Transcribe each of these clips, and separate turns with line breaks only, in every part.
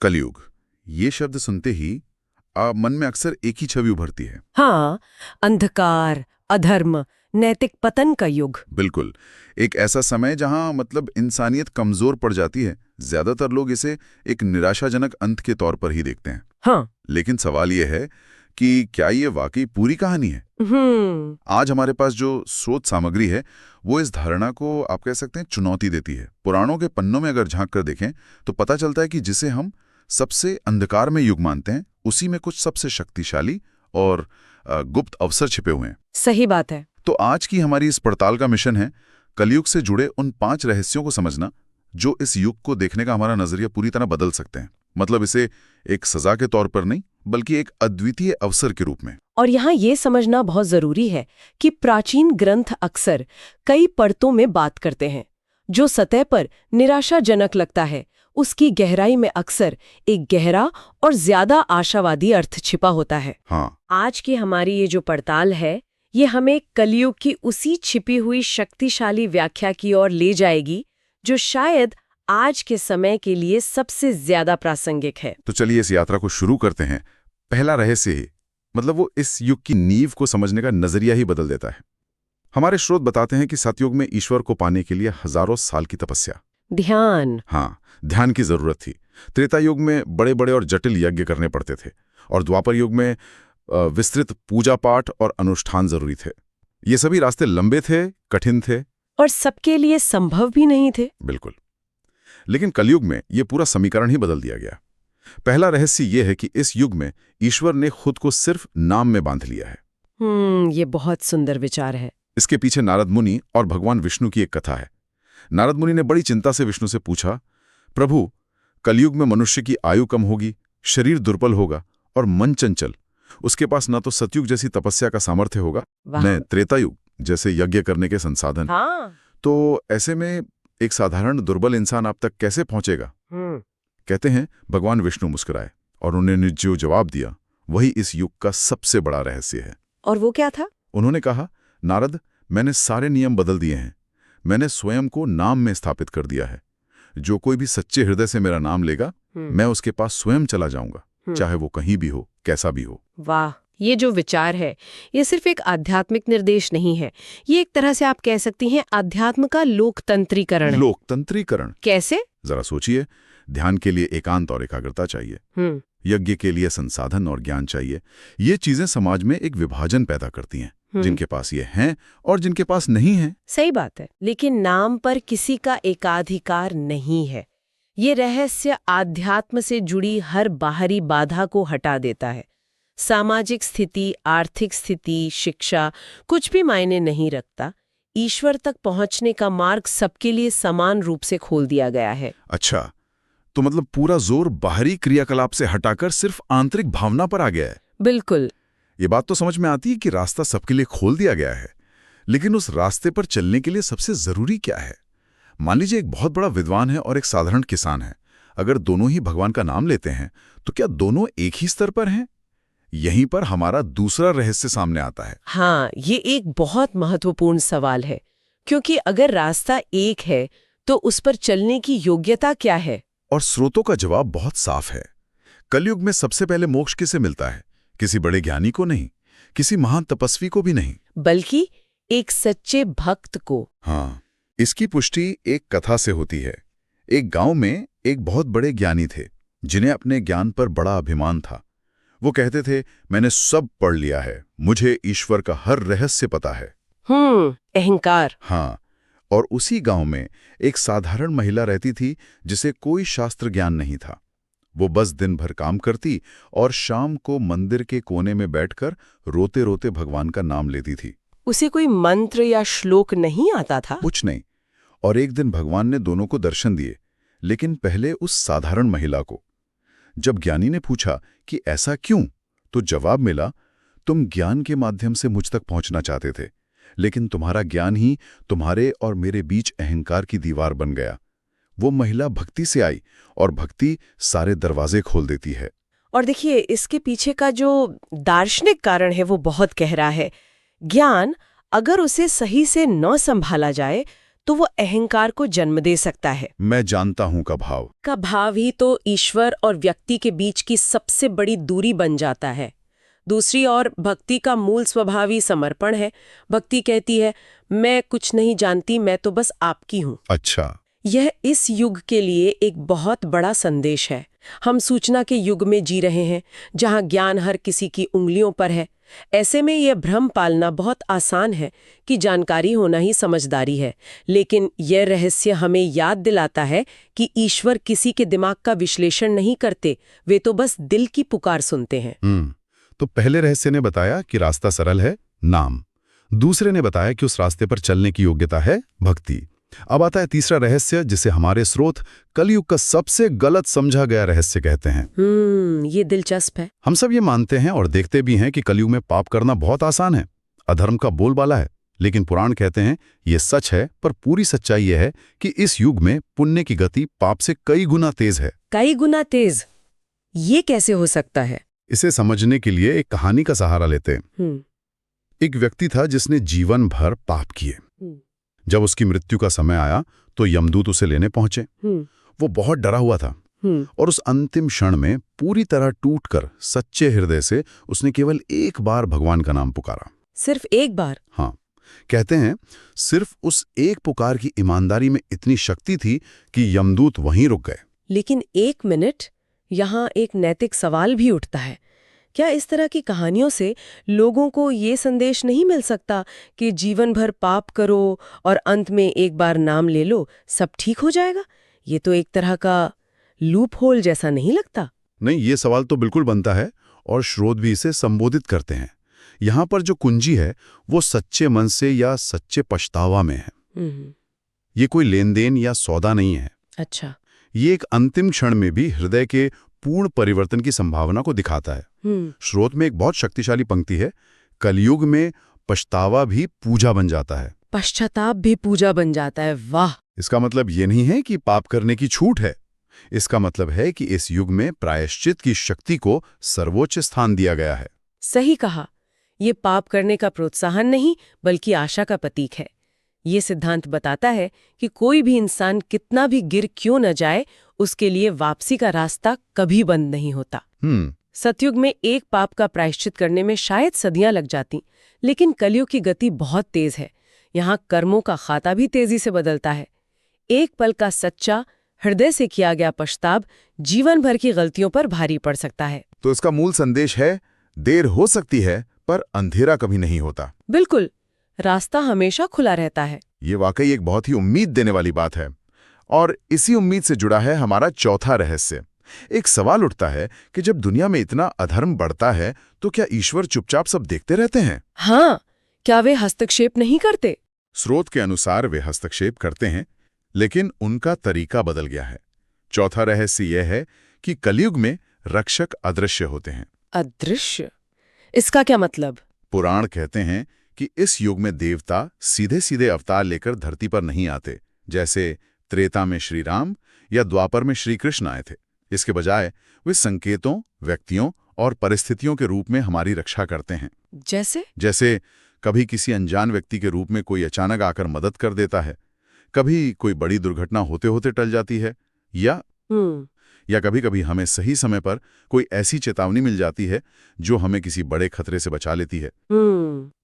कलयुग, ये शब्द सुनते ही मन में अक्सर एक ही छवि उभरती है।
हाँ, अंधकार, अधर्म, नैतिक पतन का युग।
बिल्कुल, एक ऐसा समय जहां मतलब इंसानियत कमजोर पड़ जाती है। ज्यादातर लोग इसे एक निराशाजनक अंत के तौर पर ही देखते हैं।
हाँ।
लेकिन सवाल ये है कि क्या ये वाकई पूरी कहानी है? आज हमारे पास जो स्रोत सामग्री है वो इस धारणा को आप कह सकते हैं चुनौती देती है। पुराणों के पन्नों में अगर झांक कर देखें तो पता चलता है कि जिसे हम सबसे अंधकार में युग मानते हैं, उसी में कुछ सबसे शक्तिशाली और गुप्त अवसर छिपे हुए हैं।
सही बात है।
तो आज की हमारी इस पड़ताल का मिशन है कलयुग से जुड़े उन 5 रहस्यों को समझना जो इस युग को देखने का हमारा नजरिया पूरी तरह बदल सकते हैं। मतलब इसे एक सजा के तौर पर नहीं, बल्कि एक अद्वितीय अवसर के रूप में।
और यहाँ ये समझना बहुत जरूरी है कि प्राचीन ग्रंथ अक्सर कई परतों में बात करते हैं। जो सतह पर निराशाजनक लगता है, उसकी गहराई में अक्सर एक गहरा और ज्यादा आशावादी अर्थ छिपा होता है।
हाँ।
आज की हमारी ये जो पड़ताल है, ये हमें कलयुग की उसी छिपी हुई शक्तिशाली व्याख्या की ओर ले जाएगी जो शायद आज के समय के लिए सबसे ज्यादा प्रासंगिक है।
तो चलिए इस यात्रा को शुरू करते हैं। पहला रहस्य ही मतलब वो इस युग की नींव को समझने का नजरिया ही बदल देता है। हमारे स्रोत बताते हैं कि सतयुग में ईश्वर को पाने के लिए हजारों साल की तपस्या,
ध्यान,
हाँ, ध्यान की जरूरत थी। त्रेता युग में बड़े बड़े और जटिल यज्ञ करने पड़ते थे, और द्वापर युग में विस्तृत पूजा पाठ और अनुष्ठान जरूरी थे। ये सभी रास्ते लंबे थे, कठिन थे
और सबके लिए संभव भी नहीं थे।
बिल्कुल। लेकिन कलयुग में ये पूरा समीकरण ही बदल दिया गया। पहला रहस्य ये है कि इस युग में ईश्वर ने खुद को सिर्फ नाम में बांध लिया है।
ये बहुत सुंदर विचार है।
इसके पीछे नारद मुनि और भगवान विष्णु की एक कथा है। नारद मुनि ने बड़ी चिंता से विष्णु से पूछा, प्रभु, कलयुग में मनुष्य की आयु कम होगी, शरीर दुर्बल होगा और मन चंचल। उसके पास न तो सतयुग जैसी तपस्या का सामर्थ्य होगा, न त्रेतायुग जैसे यज्ञ करने के संसाधन।
हाँ।
तो ऐसे में एक साधारण दुर्बल इंसान आप तक कैसे पहुंचेगा? कहते हैं भगवान विष्णु मुस्कुराए और उन्होंने जो जवाब दिया वही इस युग का सबसे बड़ा रहस्य है।
और वो क्या था?
उन्होंने कहा, नारद, मैंने सारे नियम बदल दिए हैं। मैंने स्वयं को नाम में स्थापित कर दिया है। जो कोई भी सच्चे हृदय से मेरा नाम लेगा, मैं उसके पास स्वयं चला जाऊंगा, चाहे वो कहीं भी हो, कैसा भी हो।
वाह, ये जो विचार है ये सिर्फ एक आध्यात्मिक निर्देश नहीं है, ये एक तरह से आप कह सकती हैं अध्यात्म का लोकतंत्रीकरण है।
लोकतंत्रीकरण
कैसे?
जरा सोचिए। ध्यान के लिए एकांत और एकाग्रता चाहिए, यज्ञ के लिए संसाधन और ज्ञान चाहिए। ये चीजें समाज में एक विभाजन पैदा करती हैं, जिनके पास ये हैं और जिनके पास नहीं है।
सही बात है। लेकिन नाम पर किसी का एकाधिकार नहीं है। ये रहस्य आध्यात्म से जुड़ी हर बाहरी बाधा को हटा देता है। सामाजिक स्थिति, आर्थिक स्थिति, शिक्षा, कुछ भी मायने नहीं रखता। ईश्वर तक पहुंचने का मार्ग सबके लिए समान रूप से खोल दिया गया है।
अच्छा, तो मतलब पूरा जोर बाहरी क्रियाकलाप से हटाकर सिर्फ आंतरिक भावना पर आ गया है।
बिल्कुल।
ये बात तो समझ में आती है कि रास्ता सबके लिए खोल दिया गया है, लेकिन उस रास्ते पर चलने के लिए सबसे जरूरी क्या है? मान लीजिए एक बहुत बड़ा विद्वान है और एक साधारण किसान है। अगर दोनों ही भगवान का नाम लेते हैं तो क्या दोनों एक ही स्तर पर हैं? यहीं पर हमारा दूसरा रहस्य सामने आता है।
हाँ, ये एक बहुत महत्वपूर्ण सवाल है, क्योंकि अगर रास्ता एक है तो उस पर चलने की योग्यता क्या है?
और स्रोतों का जवाब बहुत साफ है। कलयुग में सबसे पहले मोक्ष किसे मिलता है? किसी बड़े ज्ञानी को नहीं, किसी महान तपस्वी को भी नहीं,
बल्कि एक सच्चे भक्त को।
हाँ, इसकी पुष्टि एक कथा से होती है। एक गांव में एक बहुत बड़े ज्ञानी थे जिन्हें अपने ज्ञान पर बड़ा अभिमान था। वो कहते थे, मैंने सब पढ़ लिया है, मुझे ईश्वर का हर रहस्य पता है।
अहंकार।
हाँ, और उसी गांव में एक साधारण महिला रहती थी जिसे कोई शास्त्र ज्ञान नहीं था। वो बस दिन भर काम करती और शाम को मंदिर के कोने में बैठकर रोते रोते भगवान का नाम लेती थी।
उसे कोई मंत्र या श्लोक नहीं आता था?
कुछ नहीं। और एक दिन भगवान ने दोनों को दर्शन दिए, लेकिन पहले उस साधारण महिला को। जब ज्ञानी ने पूछा कि ऐसा क्यों, तो जवाब मिला, तुम ज्ञान के माध्यम से मुझ तक पहुंचना चाहते थे, लेकिन तुम्हारा ज्ञान ही तुम्हारे और मेरे बीच अहंकार की दीवार बन गया। वो महिला भक्ति से आई और भक्ति सारे दरवाजे खोल देती है।
और देखिए, इसके पीछे का जो दार्शनिक कारण है वो बहुत गहरा है। ज्ञान अगर उसे सही से न संभाला जाए तो वो अहंकार को जन्म दे सकता है।
मैं जानता हूं का भाव
ही तो ईश्वर और व्यक्ति के बीच की सबसे बड़ी दूरी बन जाता है। दूसरी ओर भक्ति का मूल स्वभाव ही समर्पण है। भक्ति कहती है, मैं कुछ नहीं जानती, मैं तो बस आपकी हूँ।
अच्छा।
यह इस युग के लिए एक बहुत बड़ा संदेश है। हम सूचना के युग में जी रहे हैं, जहाँ ज्ञान हर किसी की उंगलियों पर है। ऐसे में यह भ्रम पालना बहुत आसान है कि जानकारी होना ही समझदारी है, लेकिन यह रहस्य हमें याद दिलाता है कि ईश्वर किसी के दिमाग का विश्लेषण नहीं करते, वे तो बस दिल की पुकार सुनते हैं।
तो पहले रहस्य ने बताया कि रास्ता सरल है, नाम। दूसरे ने बताया कि उस रास्ते पर चलने की योग्यता है, भक्ति। अब आता है तीसरा रहस्य, जिसे हमारे स्रोत कलयुग का सबसे गलत समझा गया रहस्य कहते हैं।
ये दिलचस्प है।
हम सब ये मानते हैं और देखते भी हैं कि कलयुग में पाप करना बहुत आसान है, अधर्म का बोलबाला है। लेकिन पुराण कहते हैं ये सच है, पर पूरी सच्चाई ये है कि इस युग में पुण्य की गति पाप से कई गुना तेज है।
कई गुना तेज? ये कैसे हो सकता है?
इसे समझने के लिए एक कहानी का सहारा लेते हैं। एक व्यक्ति था जिसने जीवन भर पाप किए। जब उसकी मृत्यु का समय आया तो यमदूत उसे लेने पहुंचे। वो बहुत डरा हुआ था और उस अंतिम क्षण में पूरी तरह टूटकर सच्चे हृदय से उसने केवल एक बार भगवान का नाम पुकारा।
सिर्फ एक बार?
हाँ, कहते हैं सिर्फ उस एक पुकार की ईमानदारी में इतनी शक्ति थी कि यमदूत वहीं रुक गए।
लेकिन एक मिनट, यहाँ एक नैतिक सवाल भी उठता है। क्या इस तरह की कहानियों से लोगों को ये संदेश नहीं मिल सकता कि जीवन भर पाप करो और अंत में एक बार नाम ले लो, सब ठीक हो जाएगा? ये तो एक तरह का लूप होल जैसा नहीं लगता?
नहीं, ये सवाल तो बिल्कुल बनता है और स्रोत भी इसे संबोधित करते हैं। यहाँ पर जो कुंजी है वो सच्चे मन से या सच्चे पछतावा में है। ये कोई लेन देन या सौदा नहीं है।
अच्छा।
ये एक अंतिम क्षण में भी हृदय के पूर्ण परिवर्तन की संभावना को दिखाता है। स्रोत में एक बहुत शक्तिशाली पंक्ति है, कलयुग में पछतावा भी पूजा बन जाता है।
पश्चाताप भी पूजा बन जाता है? वाह!
इसका मतलब ये नहीं है कि पाप करने की छूट है। इसका मतलब है कि इस युग में प्रायश्चित की शक्ति को सर्वोच्च स्थान दिया गया है।
सही कहा। ये पाप करने का प्रोत्साहन नहीं, बल्कि आशा का प्रतीक है। ये सिद्धांत बताता है कि कोई भी इंसान कितना भी गिर क्यों न जाए, उसके लिए वापसी का रास्ता कभी बंद नहीं होता। सतयुग में एक पाप का प्रायश्चित करने में शायद सदियां लग जाती, लेकिन कलयुग की गति बहुत तेज है। यहाँ कर्मों का खाता भी तेजी से बदलता है। एक पल का सच्चा हृदय से किया गया पछतावा जीवन भर की गलतियों पर भारी पड़ सकता है।
तो इसका मूल संदेश है, देर हो सकती है पर अंधेरा कभी नहीं होता।
बिल्कुल, रास्ता हमेशा खुला रहता है।
ये वाकई एक बहुत ही उम्मीद देने वाली बात है। और इसी उम्मीद से जुड़ा है हमारा चौथा रहस्य। एक सवाल उठता है कि जब दुनिया में इतना अधर्म बढ़ता है तो क्या ईश्वर चुपचाप सब देखते रहते हैं?
हाँ, क्या वे हस्तक्षेप नहीं करते?
स्रोत के अनुसार वे हस्तक्षेप करते हैं, लेकिन उनका तरीका बदल गया है। चौथा रहस्य यह है कि कलयुग में रक्षक अदृश्य होते हैं।
अदृश्य? इसका क्या मतलब?
पुराण कहते हैं कि इस युग में देवता सीधे सीधे अवतार लेकर धरती पर नहीं आते, जैसे त्रेता में श्री राम या द्वापर में श्री कृष्ण आए थे। इसके बजाय वे संकेतों, व्यक्तियों और परिस्थितियों के रूप में हमारी रक्षा करते हैं। जैसे कभी किसी अनजान व्यक्ति के रूप में कोई अचानक आकर मदद कर देता है, कभी कोई बड़ी दुर्घटना होते होते टल जाती है, या कभी-कभी हमें सही समय पर कोई ऐसी चेतावनी मिल जाती है जो हमें किसी बड़े खतरे से बचा लेती है।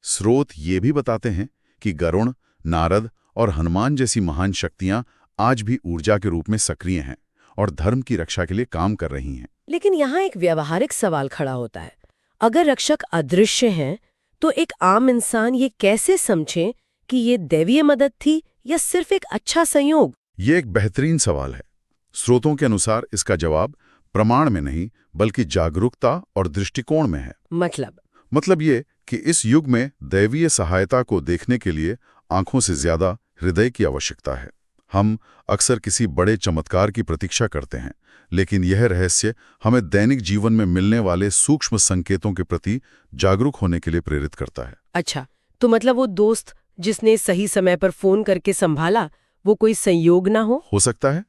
स्रोत ये भी बताते हैं कि गरुण, नारद और हनुमान जैसी महान शक्तियां आज भी ऊर्जा के रूप में सक्रिय हैं और धर्म की रक्षा के लिए काम कर रही हैं।
लेकिन यहाँ एक व्यावहारिक सवाल खड़ा होता है। अगर रक्षक अदृश्य हैं, तो एक आम इंसान ये कैसे समझे कि ये दैवीय मदद थी या सिर्फ एक अच्छा संयोग?
ये एक बेहतरीन सवाल है। स्रोतों के अनुसार इसका जवाब प्रमाण में नहीं, बल्कि जागरूकता और दृष्टिकोण में है। मतलब ये कि इस युग में दैवीय सहायता को देखने के लिए आंखों से ज्यादा हृदय की आवश्यकता है। हम अक्सर किसी बड़े चमत्कार की प्रतीक्षा करते हैं, लेकिन यह रहस्य हमें दैनिक जीवन में मिलने वाले सूक्ष्म संकेतों के प्रति जागरूक होने के लिए प्रेरित करता है।
अच्छा, तो मतलब वो दोस्त जिसने सही समय पर फोन करके संभाला, वो कोई संयोग ना हो
सकता है।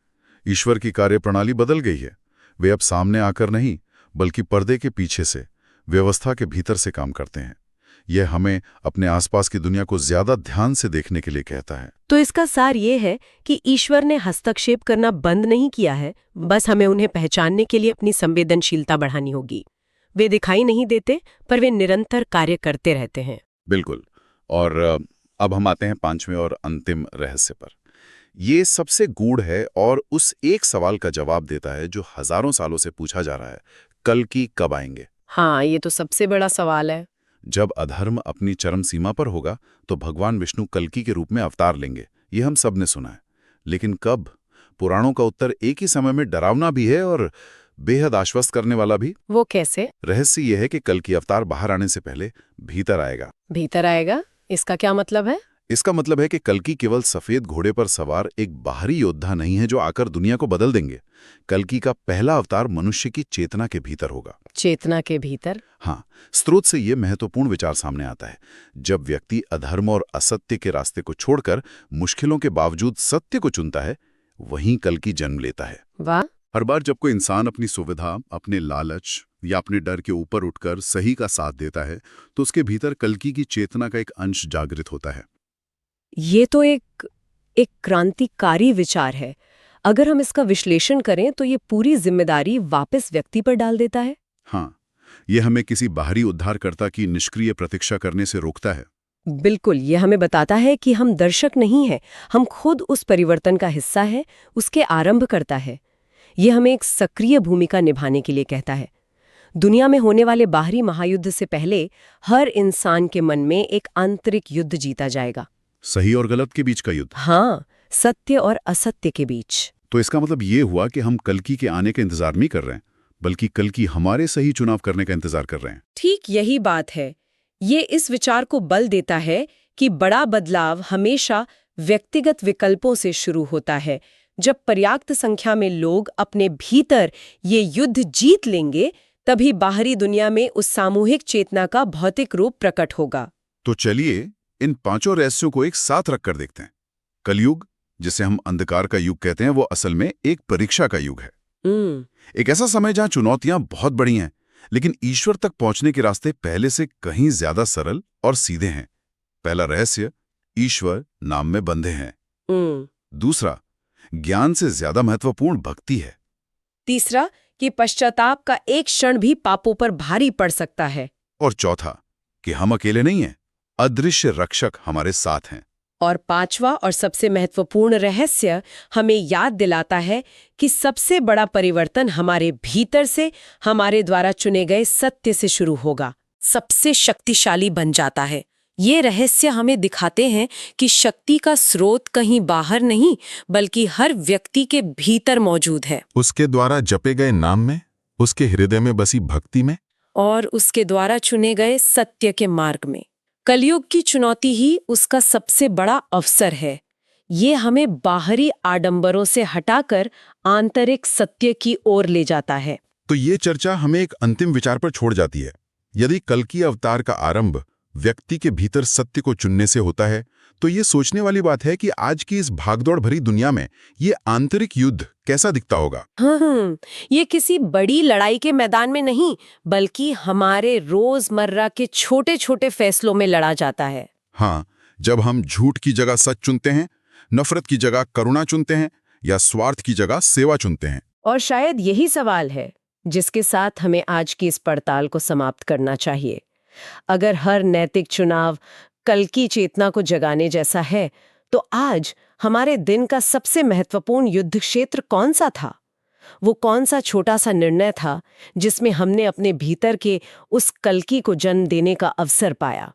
ईश्वर की कार्यप्रणाली बदल गई है। वे अब सामने आकर नहीं, बल्कि पर्दे के पीछे से, व्यवस्था के भीतर से काम करते हैं। यह हमें अपने आसपास की दुनिया को ज्यादा ध्यान से देखने के लिए कहता है।
तो इसका सार ये है कि ईश्वर ने हस्तक्षेप करना बंद नहीं किया है, बस हमें उन्हें पहचानने के लिए अपनी संवेदनशीलता बढ़ानी होगी। वे दिखाई नहीं देते, पर वे निरंतर कार्य करते रहते हैं।
बिल्कुल। और अब हम आते हैं पांचवें और अंतिम रहस्य पर। ये सबसे गूढ़ है और उस एक सवाल का जवाब देता है जो हजारों सालों से पूछा जा रहा है, कल्कि कब आएंगे?
हाँ, ये तो सबसे बड़ा सवाल है।
जब अधर्म अपनी चरम सीमा पर होगा तो भगवान विष्णु कल्कि के रूप में अवतार लेंगे, ये हम सब ने सुना है। लेकिन कब? पुराणों का उत्तर एक ही समय में डरावना भी है और बेहद आश्वस्त करने वाला भी।
वो कैसे?
रहस्य यह है कि कल्कि अवतार बाहर आने से पहले भीतर आएगा।
भीतर आएगा? इसका क्या मतलब है?
इसका मतलब है कि कल्कि केवल सफेद घोड़े पर सवार एक बाहरी योद्धा नहीं है जो आकर दुनिया को बदल देंगे। कल्कि का पहला अवतार मनुष्य की चेतना के भीतर होगा।
चेतना के भीतर?
हाँ, स्रोत से ये महत्वपूर्ण विचार सामने आता है। जब व्यक्ति अधर्म और असत्य के रास्ते को छोड़कर मुश्किलों के बावजूद सत्य को चुनता है, वहीं कल्कि जन्म लेता है।
वाह!
हर बार जब कोई इंसान अपनी सुविधा, अपने लालच या अपने डर के ऊपर उठकर सही का साथ देता है, तो उसके भीतर कल्कि की चेतना का एक अंश जागृत होता है।
ये तो एक क्रांतिकारी विचार है। अगर हम इसका विश्लेषण करें तो ये पूरी जिम्मेदारी वापस व्यक्ति पर डाल देता है।
हाँ, ये हमें किसी बाहरी उद्धारकर्ता की निष्क्रिय प्रतीक्षा करने से रोकता है।
बिल्कुल, ये हमें बताता है कि हम दर्शक नहीं हैं, हम खुद उस परिवर्तन का हिस्सा है, उसके आरंभ करता है। ये हमें एक सक्रिय भूमिका निभाने के लिए कहता है। दुनिया में होने वाले बाहरी महायुद्ध से पहले हर इंसान के मन में एक आंतरिक युद्ध जीता जाएगा।
सही और गलत के बीच का युद्ध।
हाँ, सत्य और असत्य के बीच।
तो इसका मतलब ये हुआ कि हम कल्कि के आने का इंतजार नहीं कर रहे हैं, बल्कि कल्कि हमारे सही चुनाव करने का इंतजार कर रहे हैं।
ठीक यही बात है। ये इस विचार को बल देता है कि बड़ा बदलाव हमेशा व्यक्तिगत विकल्पों से शुरू होता है। जब पर्याप्त संख्या में लोग अपने भीतर ये युद्ध जीत लेंगे, तभी बाहरी दुनिया में उस सामूहिक चेतना का भौतिक रूप प्रकट होगा।
तो चलिए इन पांचों रहस्यों को एक साथ रखकर देखते हैं। कलयुग, जिसे हम अंधकार का युग कहते हैं, वो असल में एक परीक्षा का युग है। एक ऐसा समय जहां चुनौतियां बहुत बड़ी हैं, लेकिन ईश्वर तक पहुंचने के रास्ते पहले से कहीं ज्यादा सरल और सीधे हैं। पहला रहस्य, ईश्वर नाम में बंधे हैं। दूसरा, ज्ञान से ज्यादा महत्वपूर्ण भक्ति है।
तीसरा, कि पश्चाताप का एक क्षण भी पापों पर भारी पड़ सकता है।
और चौथा, कि हम अकेले नहीं हैं, अदृश्य रक्षक हमारे साथ हैं।
और पांचवा और सबसे महत्वपूर्ण रहस्य हमें याद दिलाता है कि सबसे बड़ा परिवर्तन हमारे भीतर से, हमारे द्वारा चुने गए सत्य से शुरू होगा, सबसे शक्तिशाली बन जाता है। ये रहस्य हमें दिखाते हैं कि शक्ति का स्रोत कहीं बाहर नहीं, बल्कि हर व्यक्ति के भीतर मौजूद है।
उसके द्वारा जपे गए नाम में, उसके हृदय में बसी भक्ति में,
और उसके द्वारा चुने गए सत्य के मार्ग में। कलयुग की चुनौती ही उसका सबसे बड़ा अवसर है। ये हमें बाहरी आडंबरों से हटाकर आंतरिक सत्य की ओर ले जाता है।
तो ये चर्चा हमें एक अंतिम विचार पर छोड़ जाती है। यदि कल्कि अवतार का आरंभ व्यक्ति के भीतर सत्य को चुनने से होता है, तो ये सोचने वाली बात है कि आज की इस भागदौड़ भरी दुनिया में ये आंतरिक युद्ध कैसा दिखता होगा।
ये किसी बड़ी लड़ाई के मैदान में नहीं, बल्कि हमारे रोजमर्रा के छोटे छोटे फैसलों में लड़ा जाता है।
हाँ, जब हम झूठ की जगह सच चुनते हैं, नफरत की जगह करुणा चुनते हैं, या स्वार्थ की जगह सेवा चुनते हैं।
और शायद यही सवाल है जिसके साथ हमें आज की इस पड़ताल को समाप्त करना चाहिए। अगर हर नैतिक चुनाव कल्कि चेतना को जगाने जैसा है, तो आज हमारे दिन का सबसे महत्वपूर्ण युद्ध क्षेत्र कौन सा था? वो कौन सा छोटा सा निर्णय था जिसमें हमने अपने भीतर के उस कल्कि को जन्म देने का अवसर पाया?